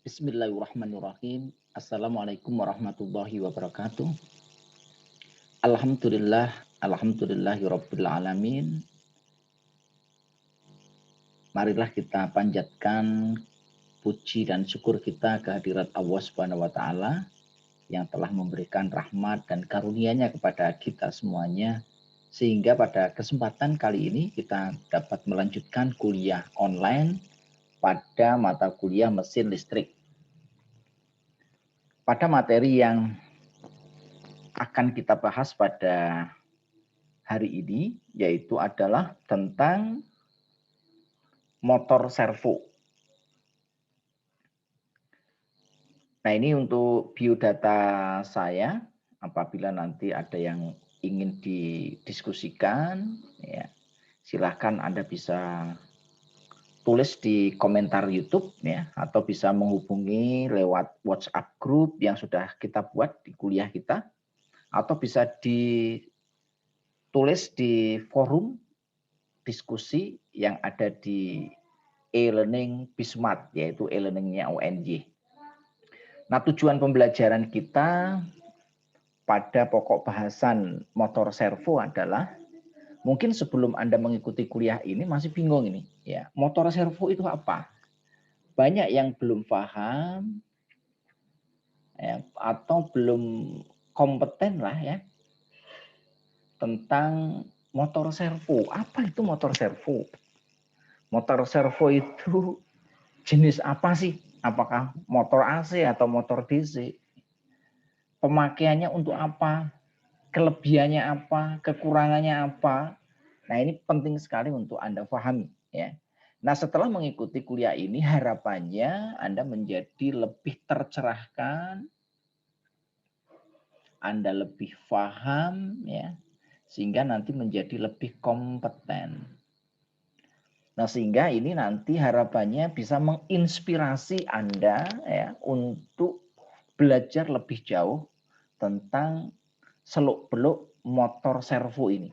Bismillahirrahmanirrahim. Assalamualaikum warahmatullahi wabarakatuh. Alhamdulillah, alhamdulillahirabbil alamin. Marilah kita panjatkan puji dan syukur kita kehadirat Allah Subhanahu wa taala yang telah memberikan rahmat dan karunia-Nya kepada kita semuanya, sehingga pada kesempatan kali ini kita dapat melanjutkan kuliah online pada mata kuliah mesin listrik. Pada materi yang akan kita bahas pada hari ini, yaitu adalah tentang motor servo. Nah, ini untuk biodata saya. Apabila nanti ada yang ingin didiskusikan, ya, silahkan Anda bisa tulis di komentar YouTube, ya, atau bisa menghubungi lewat WhatsApp group yang sudah kita buat di kuliah kita, atau bisa ditulis di forum diskusi yang ada di e-learning Bismart, yaitu e-learningnya UNY. Nah, tujuan pembelajaran kita pada pokok bahasan motor servo adalah, mungkin sebelum Anda mengikuti kuliah ini masih bingung ini, ya, motor servo itu apa? Banyak yang belum paham, ya, atau belum kompeten lah ya tentang motor servo. Apa itu motor servo? Motor servo itu jenis apa sih? Apakah motor AC atau motor DC? Pemakaiannya untuk apa? Kelebihannya apa? Kekurangannya apa? Nah, ini penting sekali untuk Anda pahami, ya. Nah, setelah mengikuti kuliah ini, harapannya Anda menjadi lebih tercerahkan, Anda lebih paham, ya, sehingga nanti menjadi lebih kompeten. Nah, sehingga ini nanti harapannya bisa menginspirasi Anda, ya, untuk belajar lebih jauh tentang seluk-beluk motor servo ini.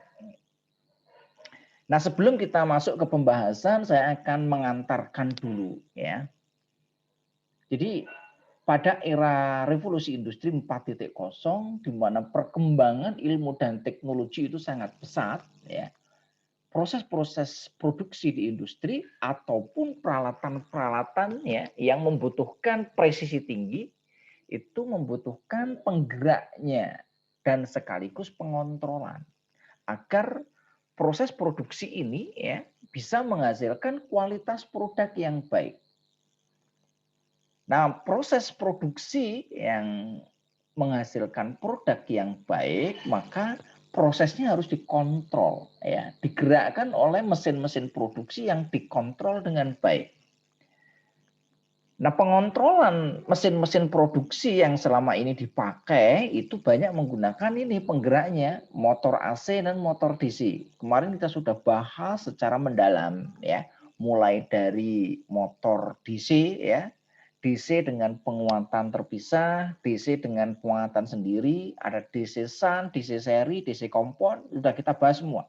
Nah, sebelum kita masuk ke pembahasan, saya akan mengantarkan dulu, ya. Jadi pada era revolusi industri 4.0, di mana perkembangan ilmu dan teknologi itu sangat pesat, ya. Proses-proses produksi di industri ataupun peralatan-peralatan, ya, yang membutuhkan presisi tinggi itu membutuhkan penggeraknya dan sekaligus pengontrolan agar proses produksi ini, ya, bisa menghasilkan kualitas produk yang baik. Nah, proses produksi yang menghasilkan produk yang baik, maka prosesnya harus dikontrol, ya, digerakkan oleh mesin-mesin produksi yang dikontrol dengan baik. Nah, pengontrolan mesin-mesin produksi yang selama ini dipakai itu banyak menggunakan ini penggeraknya, motor AC dan motor DC. Kemarin kita sudah bahas secara mendalam, ya, mulai dari motor DC, ya, DC dengan penguatan terpisah, DC dengan penguatan sendiri, ada DC shunt, DC seri, DC kompon, sudah kita bahas semua.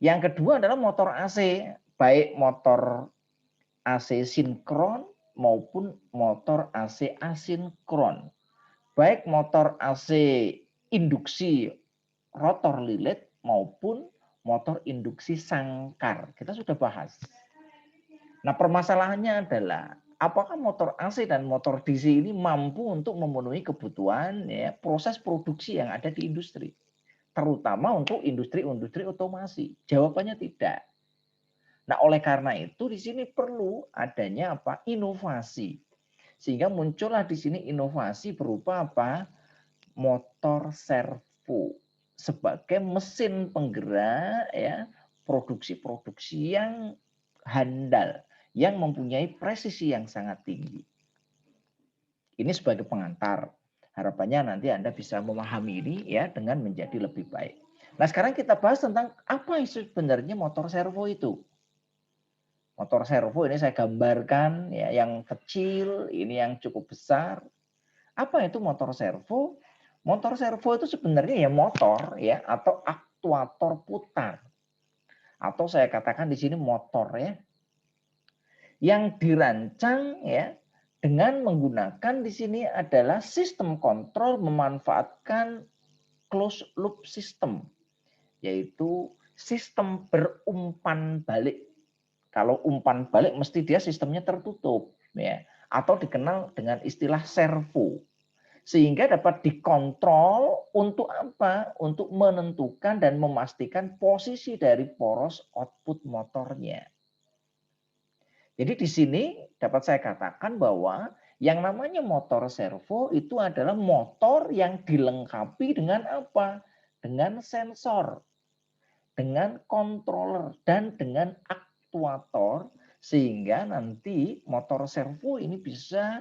Yang kedua adalah motor AC, baik motor AC sinkron maupun motor AC asinkron. Baik motor AC induksi rotor lilit maupun motor induksi sangkar. Kita sudah bahas. Nah, permasalahannya adalah apakah motor AC dan motor DC ini mampu untuk memenuhi kebutuhan, ya, proses produksi yang ada di industri, terutama untuk industri-industri otomasi? Jawabannya tidak. Nah, oleh karena itu di sini perlu adanya apa? Inovasi. Sehingga muncullah di sini inovasi berupa apa? Motor servo sebagai mesin penggerak, ya, produksi-produksi yang handal, yang mempunyai presisi yang sangat tinggi. Ini sebagai pengantar. Harapannya nanti Anda bisa memahami ini, ya, dengan menjadi lebih baik. Nah, sekarang kita bahas tentang apa sebenarnya motor servo itu. Motor servo ini saya gambarkan, ya, yang kecil, ini yang cukup besar. Apa itu motor servo? Motor servo itu sebenarnya ya motor, ya, atau aktuator putar. Atau saya katakan di sini motor, ya, yang dirancang, ya, dengan menggunakan di sini adalah sistem kontrol memanfaatkan closed loop system, yaitu sistem berumpan balik. Kalau umpan balik mesti dia sistemnya tertutup, ya, atau dikenal dengan istilah servo. Sehingga dapat dikontrol untuk apa? Untuk menentukan dan memastikan posisi dari poros output motornya. Jadi di sini dapat saya katakan bahwa yang namanya motor servo itu adalah motor yang dilengkapi dengan apa? Dengan sensor, dengan controller, dan dengan aktuator, sehingga nanti motor servo ini bisa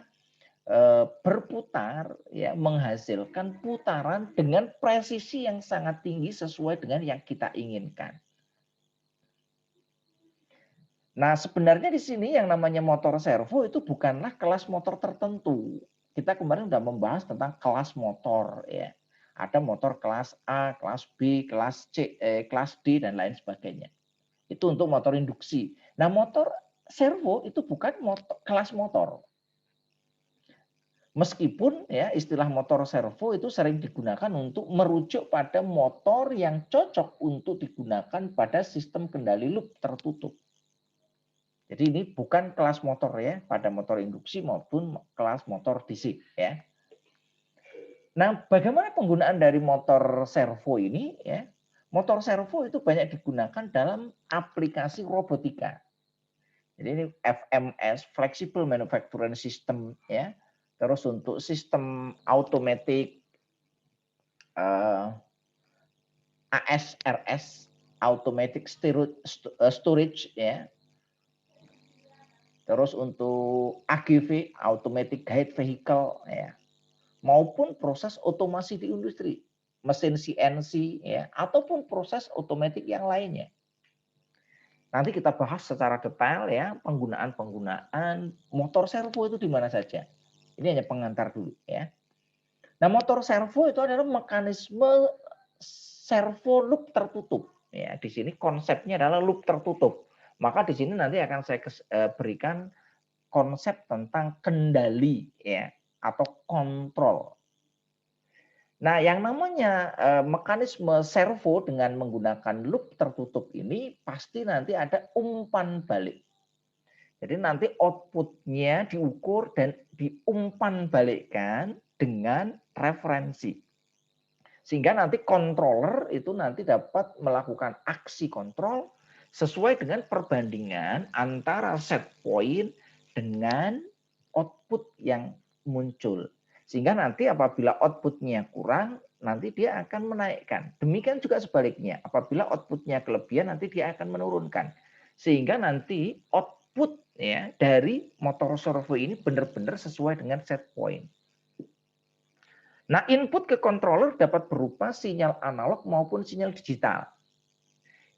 berputar, ya, menghasilkan putaran dengan presisi yang sangat tinggi sesuai dengan yang kita inginkan. Nah, sebenarnya di sini yang namanya motor servo itu bukanlah kelas motor tertentu. Kita kemarin sudah membahas tentang kelas motor, ya. Ada motor kelas A, kelas B, kelas C, kelas D, dan lain sebagainya. Itu untuk motor induksi. Nah, motor servo itu bukan kelas motor. Meskipun ya istilah motor servo itu sering digunakan untuk merujuk pada motor yang cocok untuk digunakan pada sistem kendali loop tertutup. Jadi ini bukan kelas motor ya pada motor induksi maupun kelas motor DC ya. Nah, bagaimana penggunaan dari motor servo ini ya? Motor servo itu banyak digunakan dalam aplikasi robotika. Jadi ini FMS, Flexible Manufacturing System ya. Terus untuk sistem automatic ASRS, Automatic Storage ya. Terus untuk AGV, Automatic Guide Vehicle ya. Maupun proses otomasi di industri, mesin CNC ya, ataupun proses otomatis yang lainnya. Nanti kita bahas secara detail ya penggunaan motor servo itu di mana saja. Ini hanya pengantar dulu ya. Nah, motor servo itu adalah mekanisme servo loop tertutup. Ya, di sini konsepnya adalah loop tertutup. Maka di sini nanti akan saya berikan konsep tentang kendali ya atau kontrol. Nah, yang namanya mekanisme servo dengan menggunakan loop tertutup ini pasti nanti ada umpan balik. Jadi nanti outputnya diukur dan diumpan balikkan dengan referensi. Sehingga nanti controller itu nanti dapat melakukan aksi kontrol sesuai dengan perbandingan antara set point dengan output yang muncul. Sehingga nanti apabila outputnya kurang, nanti dia akan menaikkan. Demikian juga sebaliknya, apabila outputnya kelebihan, nanti dia akan menurunkan. Sehingga nanti output ya dari motor servo ini benar-benar sesuai dengan set point. Nah, input ke controller dapat berupa sinyal analog maupun sinyal digital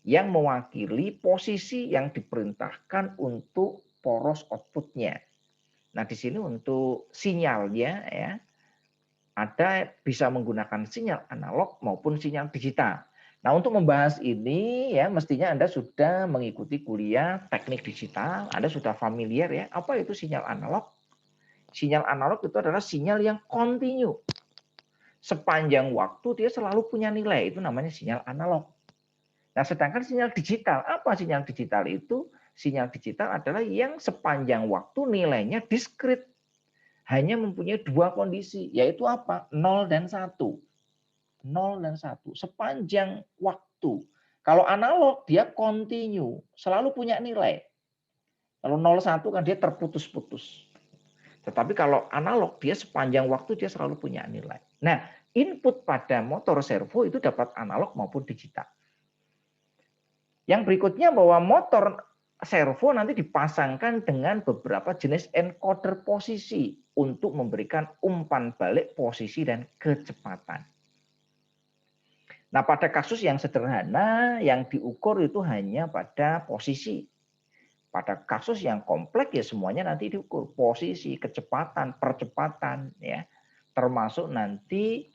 yang mewakili posisi yang diperintahkan untuk poros outputnya. Nah, di sini untuk sinyalnya ya ada bisa menggunakan sinyal analog maupun sinyal digital. Nah, untuk membahas ini ya mestinya Anda sudah mengikuti kuliah teknik digital, Anda sudah familiar ya, apa itu sinyal analog? Sinyal analog itu adalah sinyal yang kontinu. Sepanjang waktu dia selalu punya nilai, itu namanya sinyal analog. Nah, sedangkan sinyal digital, apa sinyal digital itu? Sinyal digital adalah yang sepanjang waktu nilainya diskrit. Hanya mempunyai dua kondisi, yaitu apa? 0 dan 1. 0 dan 1 sepanjang waktu. Kalau analog dia kontinu, selalu punya nilai. Kalau 01 kan dia terputus-putus. Tetapi kalau analog dia sepanjang waktu dia selalu punya nilai. Nah, input pada motor servo itu dapat analog maupun digital. Yang berikutnya bahwa motor servo nanti dipasangkan dengan beberapa jenis encoder posisi untuk memberikan umpan balik posisi dan kecepatan. Nah, pada kasus yang sederhana yang diukur itu hanya pada posisi. Pada kasus yang kompleks ya semuanya nanti diukur posisi, kecepatan, percepatan ya. Termasuk nanti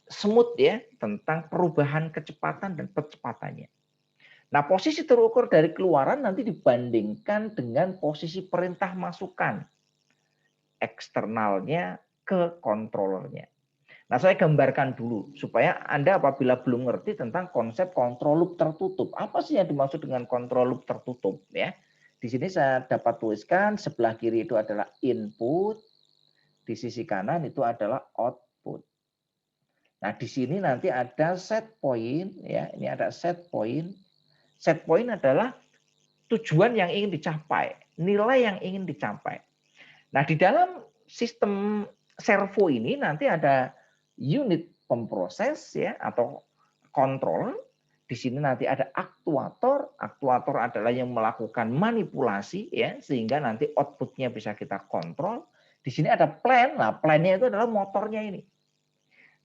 smooth ya tentang perubahan kecepatan dan percepatannya. Nah, posisi terukur dari keluaran nanti dibandingkan dengan posisi perintah masukan. eksternalnya ke controllernya. Nah, saya gambarkan dulu supaya Anda apabila belum ngerti tentang konsep control loop tertutup. Apa sih yang dimaksud dengan control loop tertutup ya? Di sini saya dapat tuliskan sebelah kiri itu adalah input, di sisi kanan itu adalah output. Nah, di sini nanti ada set point ya. Ini ada set point. Set point adalah tujuan yang ingin dicapai, nilai yang ingin dicapai. Nah, di dalam sistem servo ini nanti ada unit pemproses ya atau control. Di sini nanti ada aktuator. Aktuator adalah yang melakukan manipulasi ya sehingga nanti outputnya bisa kita kontrol. Di sini ada plan. Nah, plannya itu adalah motornya ini.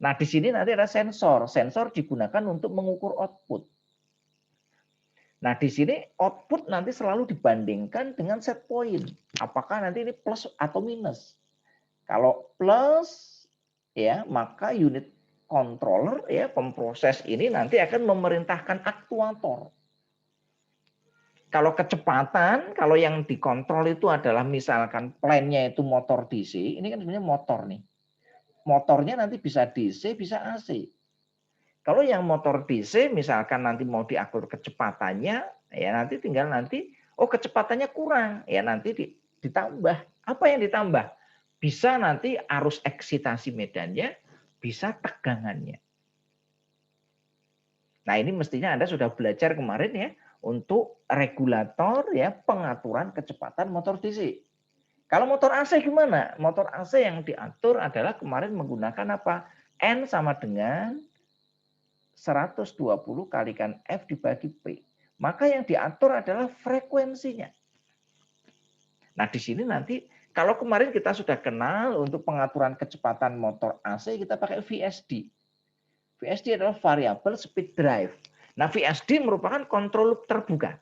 Nah, di sini nanti ada sensor. Sensor digunakan untuk mengukur output. Nah, di sini output nanti selalu dibandingkan dengan set point. Apakah nanti ini plus atau minus? Kalau plus ya, maka unit controller ya, pemproses ini nanti akan memerintahkan aktuator. Kalau kecepatan, kalau yang dikontrol itu adalah misalkan plannya itu motor DC, ini kan sebenarnya motor nih. Motornya nanti bisa DC, bisa AC. Kalau yang motor DC misalkan nanti mau diatur kecepatannya, ya nanti tinggal nanti, oh kecepatannya kurang, ya nanti ditambah. Apa yang ditambah? Bisa nanti arus eksitasi medannya, bisa tegangannya. Nah ini mestinya Anda sudah belajar kemarin ya, untuk regulator ya pengaturan kecepatan motor DC. Kalau motor AC gimana? Motor AC yang diatur adalah kemarin menggunakan apa? N sama dengan 120 kalikan F dibagi P. Maka yang diatur adalah frekuensinya. Nah, di sini nanti kalau kemarin kita sudah kenal untuk pengaturan kecepatan motor AC, kita pakai VSD. VSD adalah variable speed drive. Nah, VSD merupakan control loop terbuka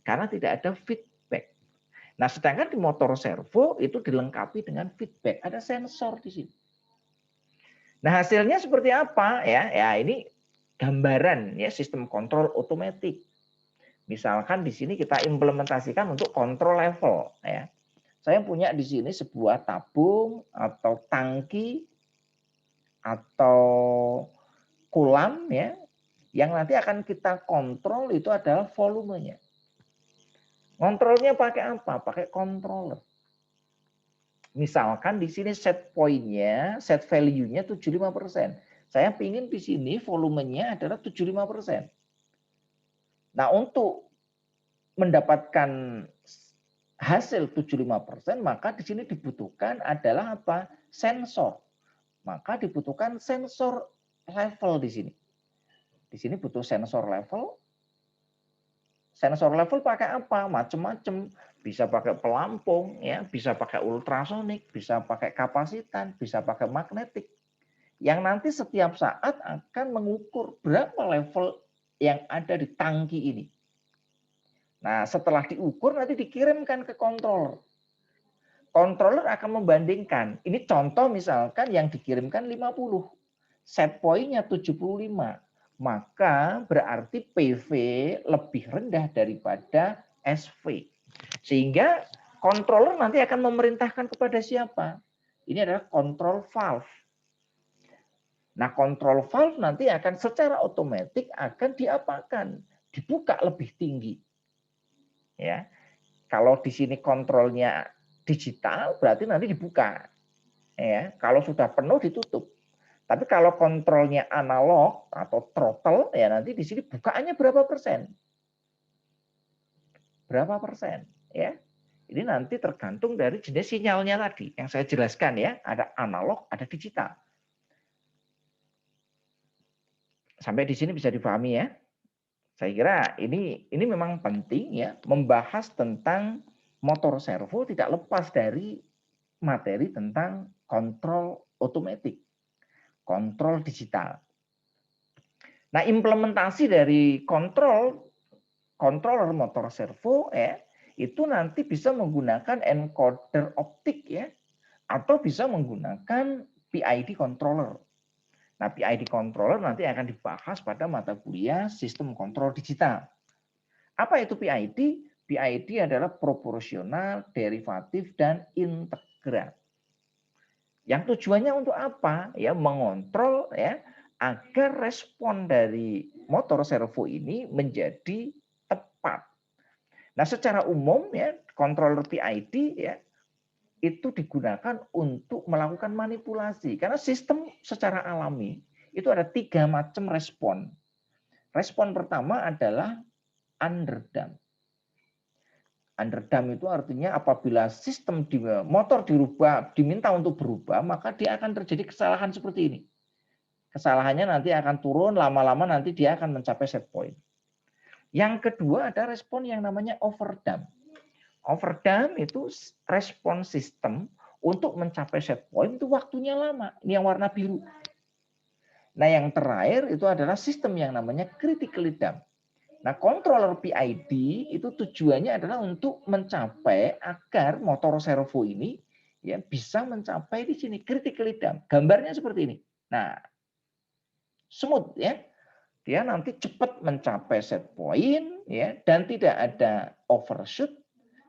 karena tidak ada feedback. Nah, sedangkan di motor servo itu dilengkapi dengan feedback, ada sensor di sini. Nah, hasilnya seperti apa ya? Ya, ini gambaran ya sistem kontrol otomatis. Misalkan di sini kita implementasikan untuk kontrol level ya. Saya punya di sini sebuah tabung atau tangki atau kolam ya yang nanti akan kita kontrol itu adalah volumenya. Kontrolnya pakai apa? Pakai controller. Misalkan di sini set point-nya, set value-nya 75%. Saya ingin di sini volumenya adalah 75%. Nah, untuk mendapatkan hasil 75%, maka di sini dibutuhkan adalah apa? Sensor. Maka dibutuhkan sensor level di sini. Di sini butuh sensor level. Sensor level pakai apa? Macam-macam. Bisa pakai pelampung, ya, bisa pakai ultrasonik, bisa pakai kapasitan, bisa pakai magnetik. Yang nanti setiap saat akan mengukur berapa level yang ada di tangki ini. Nah, setelah diukur nanti dikirimkan ke controller. Controller akan membandingkan. Ini contoh misalkan yang dikirimkan 50. Set point-nya 75. Maka berarti PV lebih rendah daripada SV. Sehingga controller nanti akan memerintahkan kepada siapa? Ini adalah control valve. Nah, control valve nanti akan secara otomatis akan diapakan? Dibuka lebih tinggi. Ya. Kalau di sini kontrolnya digital berarti nanti dibuka. Ya, kalau sudah penuh ditutup. Tapi kalau kontrolnya analog atau throttle ya nanti di sini bukaannya berapa persen? Berapa persen, ya? Ini nanti tergantung dari jenis sinyalnya tadi yang saya jelaskan ya, ada analog, ada digital. Sampai di sini bisa dipahami ya. Saya kira ini memang penting ya, membahas tentang motor servo tidak lepas dari materi tentang kontrol otomatis, kontrol digital. Nah, implementasi dari controller motor servo ya, itu nanti bisa menggunakan encoder optik ya, atau bisa menggunakan PID controller. Nah, PID controller nanti akan dibahas pada mata kuliah sistem kontrol digital. Apa itu PID? PID adalah proporsional, derivatif, dan integral. Yang tujuannya untuk apa? Ya, mengontrol ya agar respon dari motor servo ini menjadi tepat. Nah, secara umum ya controller PID ya itu digunakan untuk melakukan manipulasi karena sistem secara alami itu ada 3 macam respon. Respon pertama adalah underdamped. Underdamped itu artinya apabila sistem di motor dirubah, diminta untuk berubah, maka dia akan terjadi kesalahan seperti ini. Kesalahannya nanti akan turun, lama-lama nanti dia akan mencapai set point. Yang kedua ada respon yang namanya overdamped. Overdamped itu respon sistem untuk mencapai set point itu waktunya lama. Ini yang warna biru. Nah, yang terakhir itu adalah sistem yang namanya critically damped. Nah, controller PID itu tujuannya adalah untuk mencapai agar motor servo ini ya bisa mencapai di sini critically damped. Gambarnya seperti ini. Nah, smooth ya. Dia nanti cepat mencapai set point ya dan tidak ada overshoot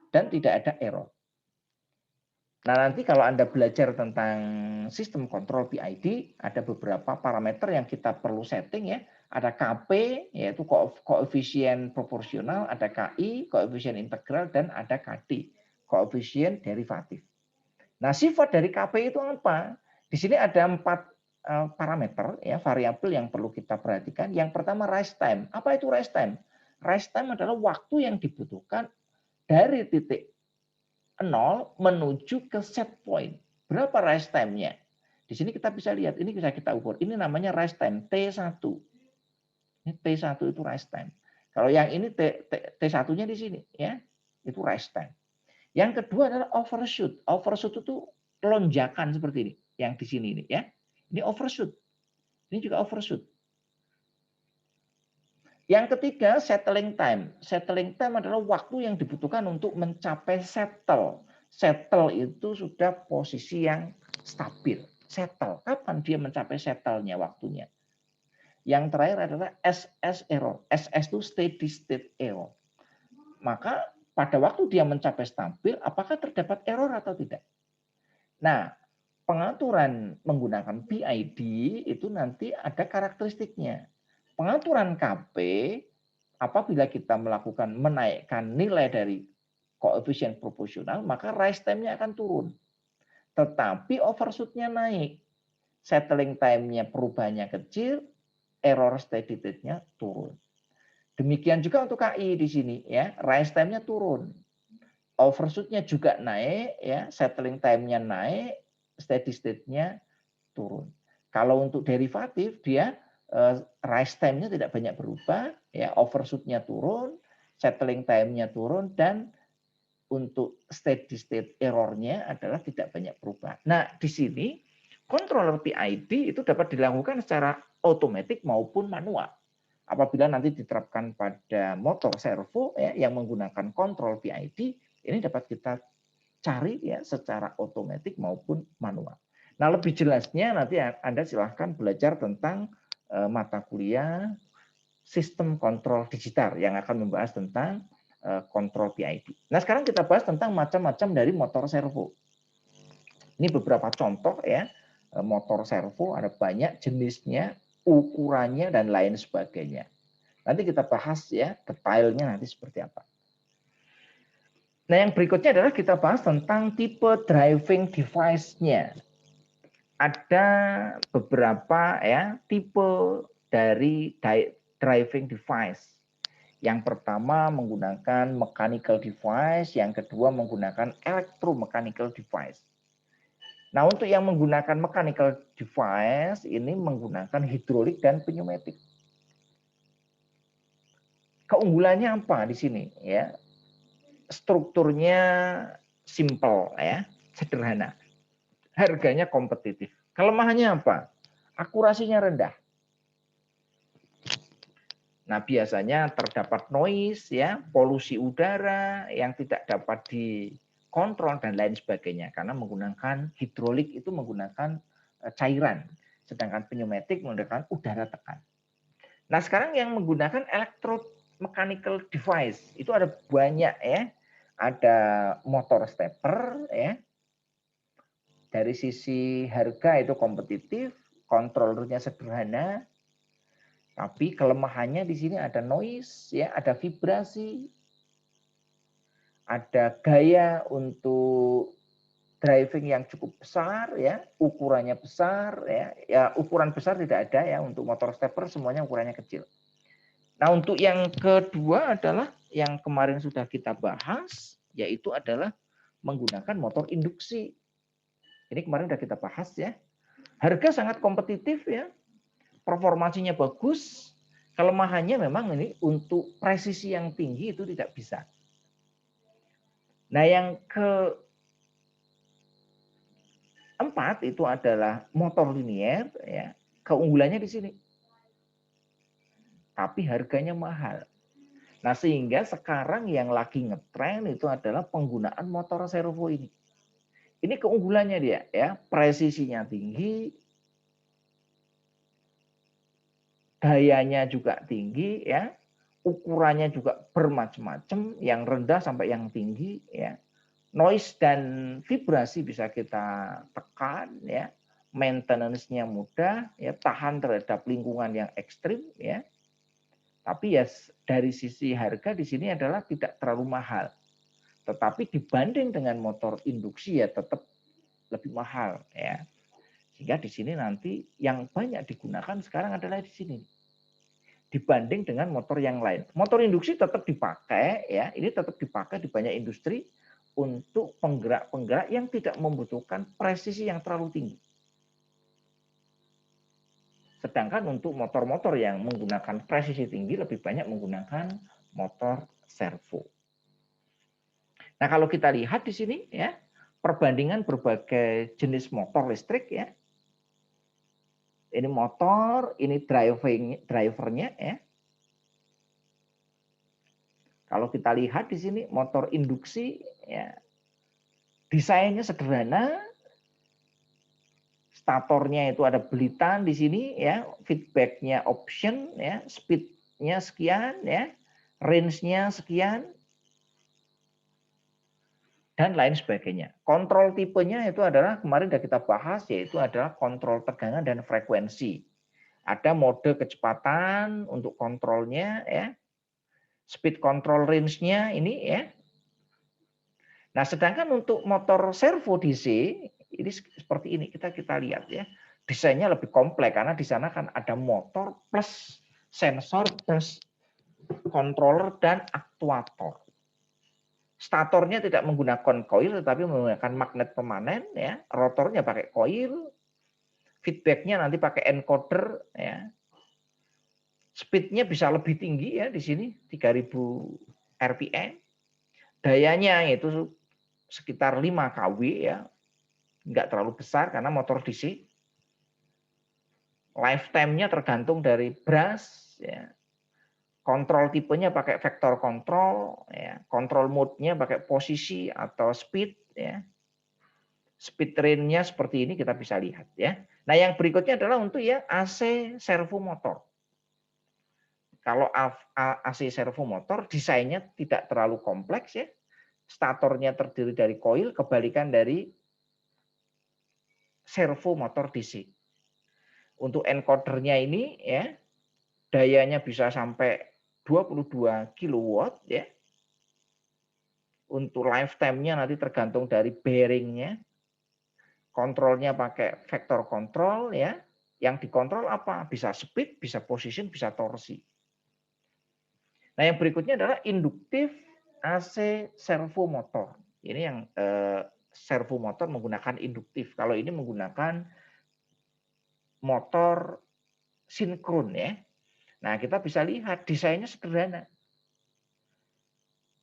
dan tidak ada error. Nah, nanti kalau Anda belajar tentang sistem kontrol PID, ada beberapa parameter yang kita perlu setting ya. Ada KP, yaitu koefisien proporsional, ada KI, koefisien integral, dan ada KD, koefisien derivatif. Nah, sifat dari KP itu apa? Di sini ada 4 parameter, ya variabel yang perlu kita perhatikan. Yang pertama rise time. Apa itu rise time? Rise time adalah waktu yang dibutuhkan dari titik 0 menuju ke set point. Berapa rise time-nya? Di sini kita bisa lihat, ini bisa kita ukur. Ini namanya rise time, T1. Ini T1 itu rise time. Kalau yang ini T1-nya di sini, ya, itu rise time. Yang kedua adalah overshoot. Overshoot itu lonjakan seperti ini, yang di sini ini, ya. Ini overshoot. Ini juga overshoot. Yang ketiga, settling time. Settling time adalah waktu yang dibutuhkan untuk mencapai settle. Settle itu sudah posisi yang stabil. Settle. Kapan dia mencapai settle-nya waktunya? Yang terakhir adalah SS error. SS itu steady state error. Maka pada waktu dia mencapai stabil, apakah terdapat error atau tidak? Nah, pengaturan menggunakan PID itu nanti ada karakteristiknya. Pengaturan KP apabila kita melakukan menaikkan nilai dari koefisien proporsional, maka rise time-nya akan turun. Tetapi overshoot-nya naik. Settling time-nya perubahannya kecil, error steady state-nya turun. Demikian juga untuk KI di sini ya, rise time-nya turun. Overshoot-nya juga naik ya, settling time-nya naik, steady state-nya turun. Kalau untuk derivatif dia rise time-nya tidak banyak berubah, ya overshoot-nya turun, settling time-nya turun, dan untuk steady state error-nya adalah tidak banyak berubah. Nah, di sini controller PID itu dapat dilakukan secara otomatis maupun manual. Apabila nanti diterapkan pada motor servo ya, yang menggunakan kontrol PID, ini dapat kita cari ya secara otomatis maupun manual. Nah, lebih jelasnya nanti Anda silahkan belajar tentang mata kuliah sistem kontrol digital yang akan membahas tentang kontrol PID. Nah, sekarang kita bahas tentang macam-macam dari motor servo. Ini beberapa contoh ya, motor servo ada banyak jenisnya, ukurannya, dan lain sebagainya. Nanti kita bahas ya detailnya nanti seperti apa. Nah, yang berikutnya adalah kita bahas tentang tipe driving device-nya. Ada beberapa ya tipe dari driving device. Yang pertama menggunakan mechanical device, yang kedua menggunakan electromechanical device. Nah, untuk yang menggunakan mechanical device ini menggunakan hidrolik dan pneumatik. Keunggulannya apa di sini ya? Strukturnya simple ya, sederhana. Harganya kompetitif. Kelemahannya apa? Akurasinya rendah. Nah, biasanya terdapat noise ya, polusi udara yang tidak dapat dikontrol dan lain sebagainya karena menggunakan hidrolik itu menggunakan cairan, sedangkan pneumatik menggunakan udara tekan. Nah, sekarang yang menggunakan electromechanical device itu ada banyak ya. Ada motor stepper ya. Dari sisi harga itu kompetitif, kontrolnya sederhana, tapi kelemahannya di sini ada noise, ya, ada vibrasi, ada gaya untuk driving yang cukup besar, ya, ukurannya besar, ya, ya ukuran besar tidak ada ya untuk motor stepper, semuanya ukurannya kecil. Nah, untuk yang kedua adalah yang kemarin sudah kita bahas, yaitu adalah menggunakan motor induksi. Ini kemarin sudah kita bahas ya. Harga sangat kompetitif ya, performansinya bagus. Kelemahannya memang ini untuk presisi yang tinggi itu tidak bisa. Nah, yang keempat itu adalah motor linier ya. Keunggulannya di sini. Tapi harganya mahal. Nah, sehingga sekarang yang lagi ngetren itu adalah penggunaan motor servo ini. Ini keunggulannya dia ya, presisinya tinggi, dayanya juga tinggi ya, ukurannya juga bermacam-macam, yang rendah sampai yang tinggi ya. Noise dan vibrasi bisa kita tekan ya. Maintenance-nya mudah ya, tahan terhadap lingkungan yang ekstrim ya. Tapi ya dari sisi harga di sini adalah tidak terlalu mahal. Tetapi dibanding dengan motor induksi ya tetap lebih mahal ya. Sehingga di sini nanti yang banyak digunakan sekarang adalah di sini. Dibanding dengan motor yang lain. Motor induksi tetap dipakai ya, ini tetap dipakai di banyak industri untuk penggerak-penggerak yang tidak membutuhkan presisi yang terlalu tinggi. Sedangkan untuk motor-motor yang menggunakan presisi tinggi lebih banyak menggunakan motor servo. Nah, kalau kita lihat di sini ya, perbandingan berbagai jenis motor listrik ya. Ini motor, ini drivernya ya. Kalau kita lihat di sini motor induksi ya. Desainnya sederhana. Statornya itu ada belitan di sini ya, feedbacknya option ya, speednya sekian ya, range-nya sekian, dan lain sebagainya. Kontrol tipenya itu adalah kemarin sudah kita bahas, yaitu adalah kontrol tegangan dan frekuensi. Ada mode kecepatan untuk kontrolnya ya, speed control range-nya ini ya. Nah, sedangkan untuk motor servo DC ini seperti ini, kita lihat ya. Desainnya lebih kompleks karena di sana kan ada motor plus sensor plus controller dan aktuator. Statornya tidak menggunakan coil tetapi menggunakan magnet pemanen ya, rotornya pakai coil, feedbacknya nanti pakai encoder ya. Speednya bisa lebih tinggi ya di sini 3000 rpm. Dayanya itu sekitar 5 kW ya. Enggak terlalu besar karena motor DC. Lifetime-nya tergantung dari brush ya. Kontrol tipenya pakai vector control ya. Kontrol mode-nya pakai posisi atau speed ya. Speed range-nya seperti ini kita bisa lihat ya. Nah, yang berikutnya adalah untuk ya AC servo motor. Kalau AC servo motor desainnya tidak terlalu kompleks ya. Statornya terdiri dari coil, kebalikan dari servo motor DC. Untuk encodernya ini ya, dayanya bisa sampai 22 kW ya. Untuk lifetime-nya nanti tergantung dari bearing-nya. Kontrolnya pakai vector control ya. Yang dikontrol apa? Bisa speed, bisa position, bisa torsi. Nah, yang berikutnya adalah induktif AC servo motor. Ini yang servo motor menggunakan induktif. Kalau ini menggunakan motor sinkron ya. Nah, kita bisa lihat desainnya sederhana.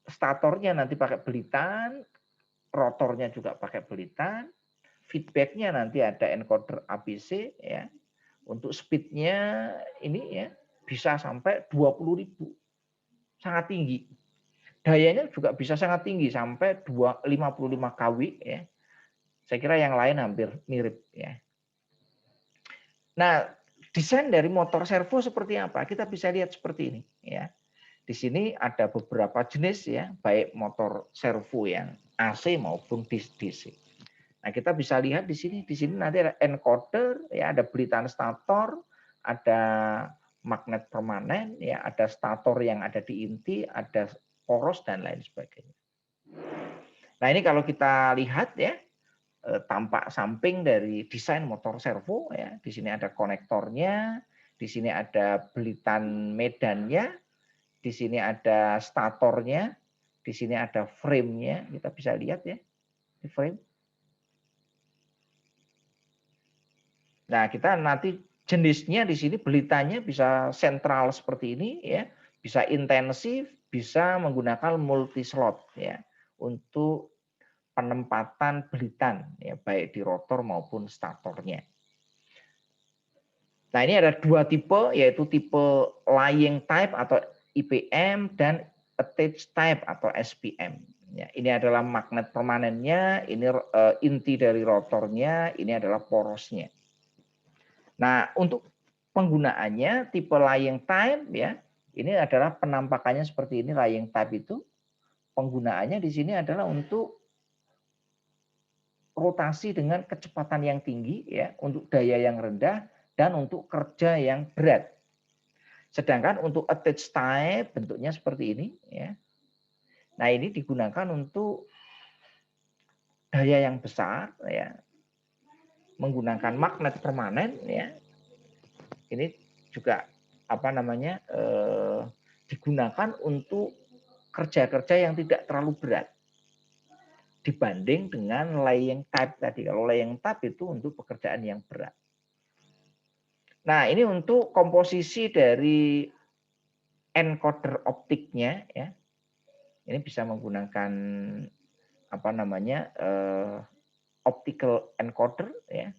Statornya nanti pakai belitan, rotornya juga pakai belitan, feedbacknya nanti ada encoder ABC ya. Untuk speednya ini ya bisa sampai 20.000, sangat tinggi. Dayanya juga bisa sangat tinggi sampai 55 kW ya. Saya kira yang lain hampir mirip ya. Nah, desain dari motor servo seperti apa? Kita bisa lihat seperti ini ya. Di sini ada beberapa jenis ya, baik motor servo yang AC maupun DC. Nah, kita bisa lihat di sini nanti ada encoder, ya, ada belitan stator, ada magnet permanen, ya, ada stator yang ada di inti, ada poros dan lain sebagainya. Nah, ini kalau kita lihat ya, tampak samping dari desain motor servo ya. Di sini ada konektornya, di sini ada belitan medannya, di sini ada statornya, di sini ada frame-nya. Kita bisa lihat ya, di frame. Nah, kita nanti jenisnya di sini belitanya bisa sentral seperti ini ya, bisa intensif, bisa menggunakan multi slot ya untuk penempatan belitan ya, baik di rotor maupun statornya. Nah, ini ada dua tipe, yaitu tipe lying type atau IPM dan attached type atau SPM. Ya, ini adalah magnet permanennya, ini inti dari rotornya, ini adalah porosnya. Nah, untuk penggunaannya tipe lying type ya, ini adalah penampakannya seperti ini. Lying type itu penggunaannya di sini adalah untuk rotasi dengan kecepatan yang tinggi ya, untuk daya yang rendah dan untuk kerja yang berat. Sedangkan untuk attached type bentuknya seperti ini ya. Nah, ini digunakan untuk daya yang besar ya, menggunakan magnet permanen ya. Ini juga apa namanya digunakan untuk kerja-kerja yang tidak terlalu berat dibanding dengan lying type tadi. Kalau lying type itu untuk pekerjaan yang berat. Nah, ini untuk komposisi dari encoder optiknya ya. Ini bisa menggunakan apa namanya optical encoder ya.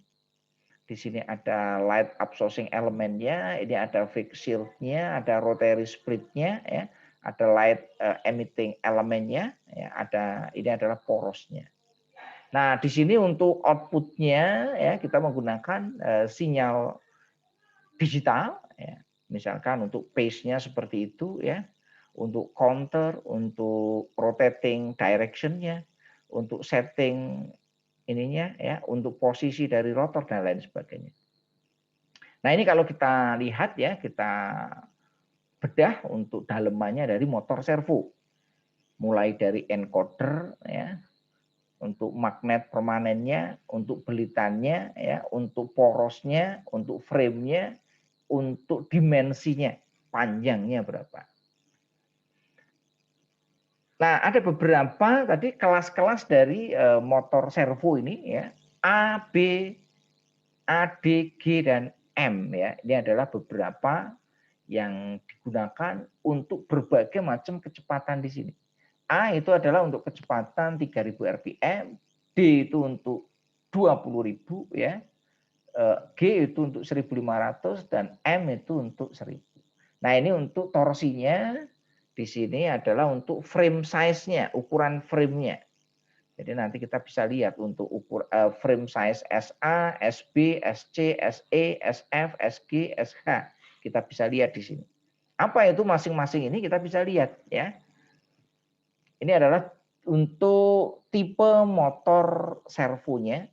Di sini ada light absorbing elemennya, ini ada fixed shield-nya, ada rotary split-nya ya, ada light emitting elemennya ya, ini adalah porosnya. Nah, di sini untuk output-nya ya kita menggunakan sinyal digital ya. Misalkan untuk pace-nya seperti itu ya. Untuk counter, untuk rotating direction-nya, untuk setting ininya ya, untuk posisi dari rotor dan lain sebagainya. Nah, ini kalau kita lihat ya, kita bedah untuk dalemannya dari motor servo. Mulai dari encoder ya, untuk magnet permanennya, untuk belitannya ya, untuk porosnya, untuk frame-nya, untuk dimensinya, panjangnya berapa. Nah, ada beberapa tadi kelas-kelas dari motor servo ini ya. A, B, D, G, dan M ya. Ini adalah beberapa yang digunakan untuk berbagai macam kecepatan di sini. A itu adalah untuk kecepatan 3000 rpm, D itu untuk 20.000 ya. G itu untuk 1500 dan M itu untuk 1000. Nah, ini untuk torsinya. Di sini adalah untuk frame size-nya, ukuran frame-nya. Jadi nanti kita bisa lihat untuk frame size SA, SB, SC, SE, SF, SG, SH. Kita bisa lihat di sini. Apa itu masing-masing ini kita bisa lihat ya. Ini adalah untuk tipe motor servonya.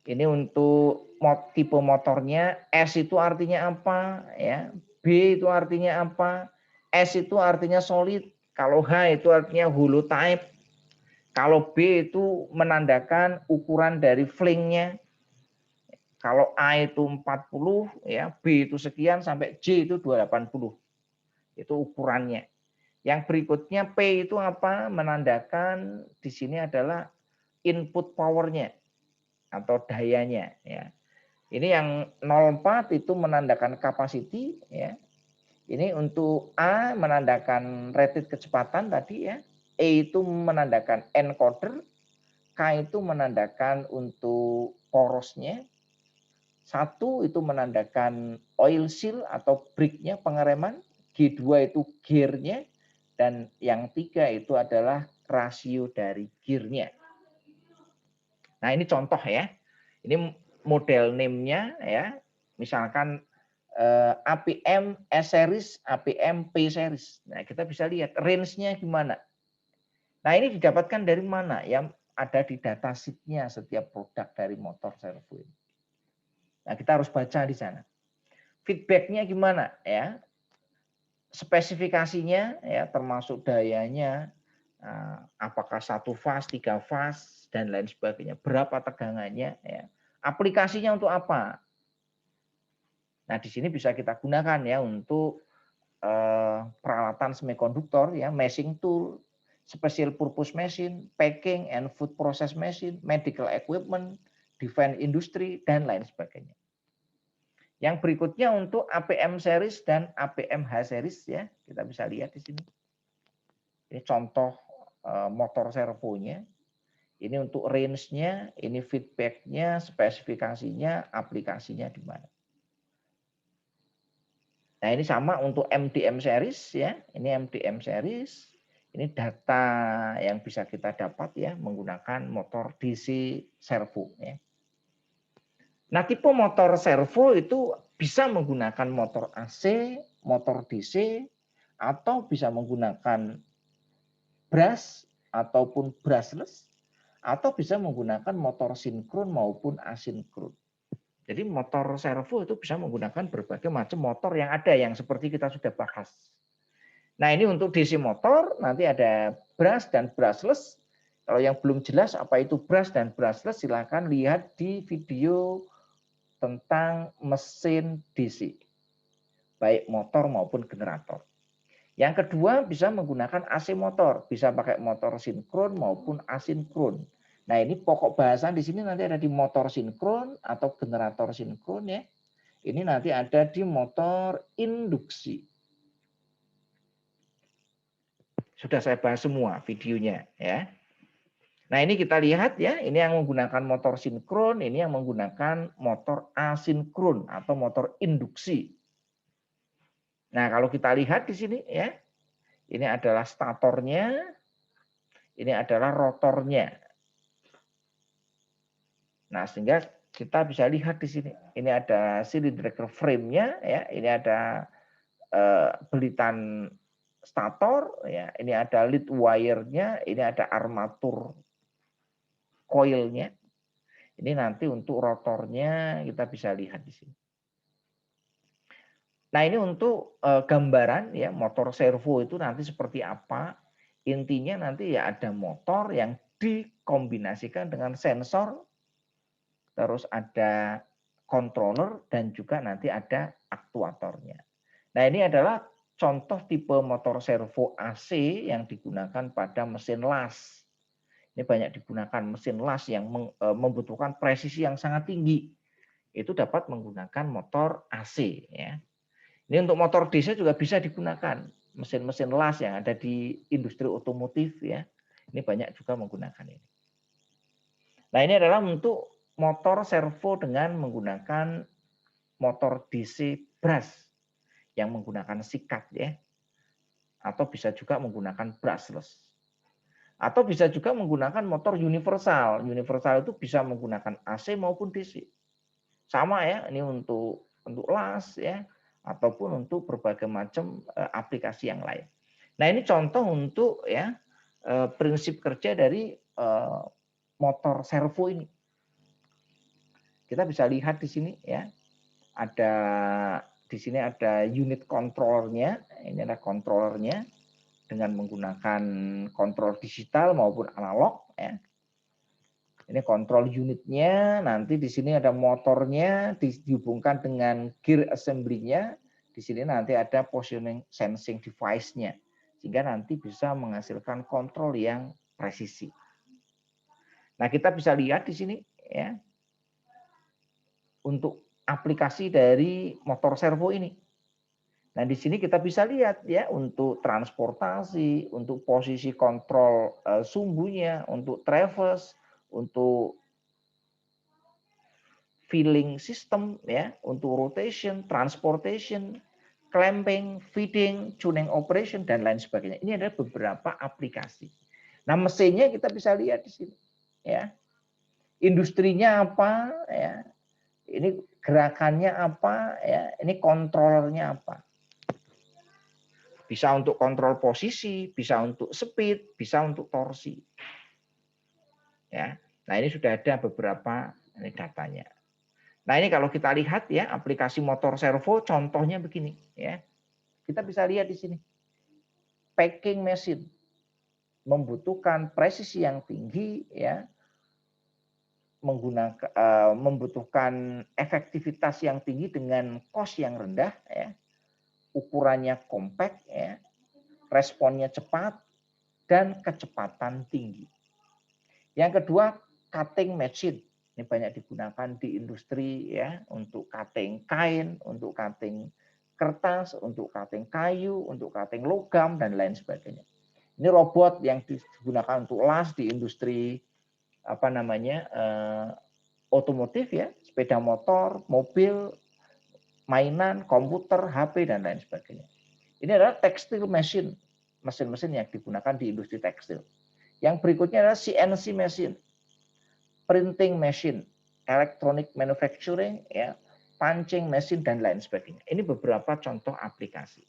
Ini untuk tipe motornya. S itu artinya apa ya? B itu artinya apa? S itu artinya solid. Kalau H itu artinya hollow type. Kalau B itu menandakan ukuran dari fling-nya. Kalau A itu 40 ya, B itu sekian sampai J itu 280. Itu ukurannya. Yang berikutnya P itu apa? Menandakan di sini adalah input power-nya atau dayanya ya. Ini yang 04 itu menandakan capacity ya. Ini untuk A menandakan rated kecepatan tadi ya. E itu menandakan encoder, K itu menandakan untuk porosnya. 1 itu menandakan oil seal atau brake-nya, pengereman. G2 itu gear-nya. Dan yang 3 itu adalah rasio dari gear-nya. Nah, ini contoh ya. Ini model name-nya ya. Misalkan APM S series, APM P series. Nah, kita bisa lihat range-nya gimana. Nah, ini didapatkan dari mana? Ya, ada di data sheet-nya setiap produk dari motor servo ini. Nah, kita harus baca di sana. Feedback-nya gimana ya? Spesifikasinya ya, termasuk dayanya, apakah 1 fast, 3 fast dan lain sebagainya. Berapa tegangannya ya. Aplikasinya untuk apa? Nah, di sini bisa kita gunakan ya untuk peralatan semikonduktor ya, meshing tool, special purpose machine, packing and food process machine, medical equipment, defense industry dan lain sebagainya. Yang berikutnya untuk APM series dan APMH series ya, kita bisa lihat di sini. Ini contoh motor servonya. Ini untuk range-nya, ini feedback-nya, spesifikasinya, aplikasinya di mana. Nah, ini sama untuk MDM series ya. Ini MDM series. Ini data yang bisa kita dapat ya menggunakan motor DC servo ya. Nah, tipe motor servo itu bisa menggunakan motor AC, motor DC, atau bisa menggunakan brush ataupun brushless, atau bisa menggunakan motor sinkron maupun asinkron. Jadi motor servo itu bisa menggunakan berbagai macam motor yang ada, yang seperti kita sudah bahas. Nah, ini untuk DC motor, nanti ada brush dan brushless. Kalau yang belum jelas apa itu brush dan brushless, silakan lihat di video tentang mesin DC, baik motor maupun generator. Yang kedua bisa menggunakan AC motor, bisa pakai motor sinkron maupun asinkron. Nah, ini pokok bahasan di sini nanti ada di motor sinkron atau generator sinkron ya. Ini nanti ada di motor induksi. Sudah saya bahas semua videonya ya. Nah, ini kita lihat ya, ini yang menggunakan motor sinkron, ini yang menggunakan motor asinkron atau motor induksi. Nah, kalau kita lihat di sini ya, ini adalah statornya, ini adalah rotornya. Nah, sehingga kita bisa lihat di sini. Ini ada cylindrical frame-nya ya, ini ada belitan stator ya, ini ada lead wire-nya, ini ada armatur coil-nya. Ini nanti untuk rotornya kita bisa lihat di sini. Nah, ini untuk gambaran ya motor servo itu nanti seperti apa. Intinya nanti ya ada motor yang dikombinasikan dengan sensor, terus ada controller dan juga nanti ada aktuatornya. Nah, ini adalah contoh tipe motor servo AC yang digunakan pada mesin las. Ini banyak digunakan mesin las yang membutuhkan presisi yang sangat tinggi. Itu dapat menggunakan motor AC ya. Ini untuk motor DC juga bisa digunakan. Mesin-mesin las yang ada di industri otomotif ya. Ini banyak juga menggunakan ini. Nah, ini adalah untuk motor servo dengan menggunakan motor DC brush yang menggunakan sikat ya. Atau bisa juga menggunakan brushless. Atau bisa juga menggunakan motor universal. Universal itu bisa menggunakan AC maupun DC. Sama ya, ini untuk las ya, ataupun untuk berbagai macam aplikasi yang lain. Nah, ini contoh untuk ya prinsip kerja dari motor servo ini. Kita bisa lihat di sini ya. Di sini ada unit controllernya. Ini ada controllernya dengan menggunakan kontrol digital maupun analog ya. Ini kontrol unitnya, nanti di sini ada motornya dihubungkan dengan gear assembly-nya. Di sini nanti ada positioning sensing device-nya. Sehingga nanti bisa menghasilkan kontrol yang presisi. Nah, kita bisa lihat di sini ya. Untuk aplikasi dari motor servo ini. Nah, di sini kita bisa lihat ya untuk transportasi, untuk posisi kontrol sumbunya, untuk traverse, untuk filling system ya, untuk rotation, transportation, clamping, feeding, tuning operation dan lain sebagainya. Ini adalah beberapa aplikasi. Nah, mesinnya kita bisa lihat di sini ya. Industrinya apa ya? Ini gerakannya apa ya? Ini kontrolernya apa? Bisa untuk kontrol posisi, bisa untuk speed, bisa untuk torsi. ya. Nah, ini sudah ada beberapa ini datanya. Nah, ini kalau kita lihat ya aplikasi motor servo contohnya begini ya. Kita bisa lihat di sini. Packing mesin membutuhkan presisi yang tinggi ya, membutuhkan efektivitas yang tinggi dengan cost yang rendah ya, ukurannya compact ya, responnya cepat dan kecepatan tinggi. Yang kedua, cutting machine. Ini banyak digunakan di industri ya, untuk cutting kain, untuk cutting kertas, untuk cutting kayu, untuk cutting logam dan lain sebagainya. Ini robot yang digunakan untuk las di industri otomotif ya, sepeda motor, mobil, mainan, komputer, HP dan lain sebagainya. Ini adalah textile machine, mesin-mesin yang digunakan di industri tekstil. Yang berikutnya adalah CNC machine, printing machine, electronic manufacturing ya, punching machine dan lain sebagainya. Ini beberapa contoh aplikasi.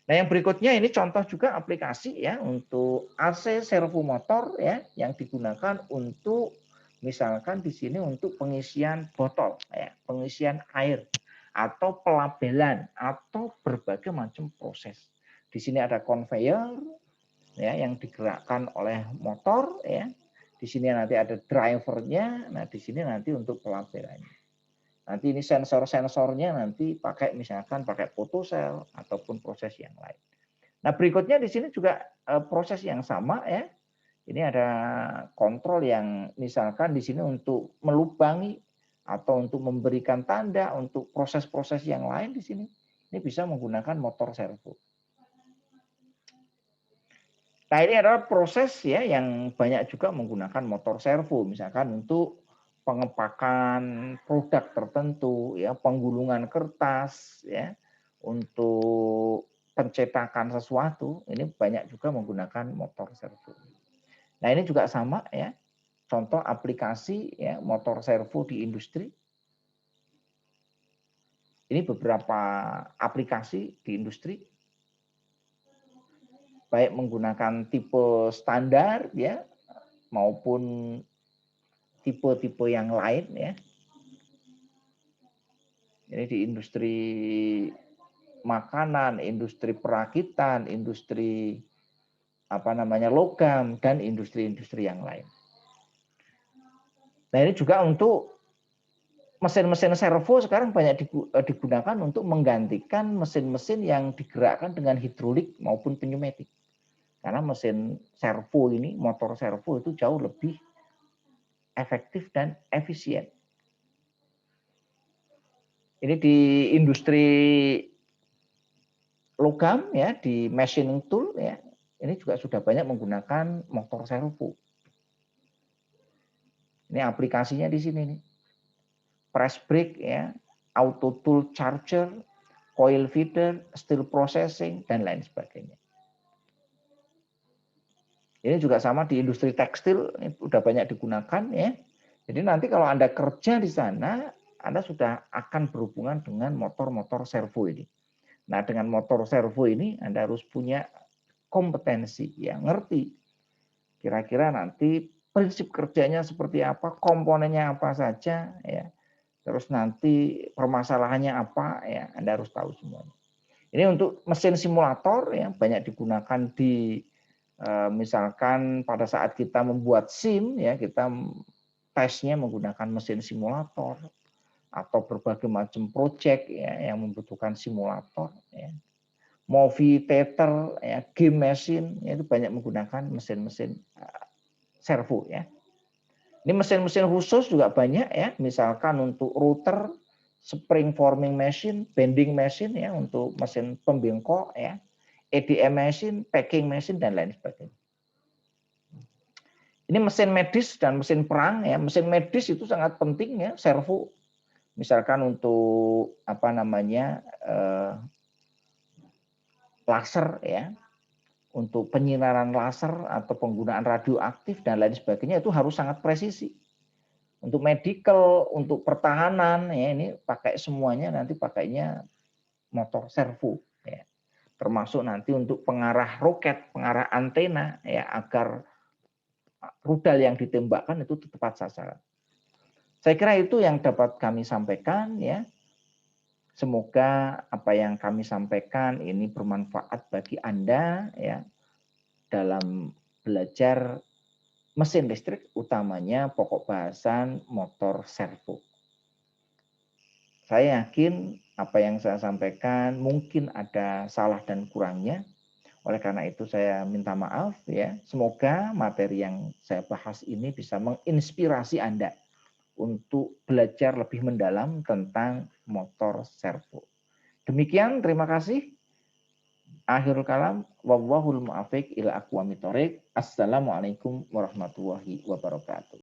Nah, yang berikutnya ini contoh juga aplikasi ya untuk AC servo motor ya yang digunakan untuk misalkan di sini untuk pengisian botol ya, pengisian air atau pelabelan atau berbagai macam proses. Di sini ada conveyor ya yang digerakkan oleh motor ya. Di sini nanti ada drivernya. Nah, di sini nanti untuk pelabelannya. Nanti ini sensor-sensornya nanti pakai misalkan pakai photocell ataupun proses yang lain. Nah, berikutnya di sini juga proses yang sama ya. Ini ada kontrol yang misalkan di sini untuk melubangi atau untuk memberikan tanda untuk proses-proses yang lain di sini. Ini bisa menggunakan motor servo. Nah, ini adalah proses ya yang banyak juga menggunakan motor servo, misalkan untuk pengepakan produk tertentu, ya penggulungan kertas, ya untuk pencetakan sesuatu, ini banyak juga menggunakan motor servo. Nah, ini juga sama ya, contoh aplikasi ya motor servo di industri. Ini beberapa aplikasi di industri, baik menggunakan tipe standar ya maupun tipe-tipe yang lain ya. Ini di industri makanan, industri perakitan, industri logam dan industri-industri yang lain. Nah, ini juga untuk mesin-mesin servo sekarang banyak digunakan untuk menggantikan mesin-mesin yang digerakkan dengan hidrolik maupun pneumatik. Karena mesin servo ini, motor servo itu jauh lebih efektif dan efisien. Ini di industri logam ya, di machining tool ya, ini juga sudah banyak menggunakan motor servo. Ini aplikasinya di sini nih. Press brake ya, auto tool charger, coil feeder, steel processing dan lain sebagainya. Ini juga sama di industri tekstil, ini sudah banyak digunakan ya. Jadi nanti kalau Anda kerja di sana, Anda sudah akan berhubungan dengan motor-motor servo ini. Nah, dengan motor servo ini Anda harus punya kompetensi, ya, ngerti. Kira-kira nanti prinsip kerjanya seperti apa, komponennya apa saja, ya. Terus nanti permasalahannya apa, ya, Anda harus tahu semuanya. Ini untuk mesin simulator ya banyak digunakan di misalkan pada saat kita membuat SIM ya kita tesnya menggunakan mesin simulator atau berbagai macam project ya yang membutuhkan simulator ya. Movie theater ya, game machine ya, itu banyak menggunakan mesin-mesin servo ya. Ini mesin-mesin khusus juga banyak ya, misalkan untuk router, spring forming machine, bending machine ya untuk mesin pembengkok ya, EDM machine, packing machine dan lain sebagainya. Ini mesin medis dan mesin perang ya. Mesin medis itu sangat penting ya, servo. Misalkan untuk laser ya, untuk penyinaran laser atau penggunaan radioaktif dan lain sebagainya itu harus sangat presisi. Untuk medical, untuk pertahanan ya ini pakai semuanya nanti pakainya motor servo ya. Termasuk nanti untuk pengarah roket, pengarah antena ya agar rudal yang ditembakkan itu tepat sasaran. Saya kira itu yang dapat kami sampaikan ya. Semoga apa yang kami sampaikan ini bermanfaat bagi Anda ya dalam belajar mesin listrik, utamanya pokok bahasan motor servo. Saya yakin apa yang saya sampaikan mungkin ada salah dan kurangnya. Oleh karena itu saya minta maaf ya. Semoga materi yang saya bahas ini bisa menginspirasi Anda untuk belajar lebih mendalam tentang motor servo. Demikian, terima kasih. Akhirul kalam, wallahul mu'afiq ila aqwamit thoriq. Assalamualaikum warahmatullahi wabarakatuh.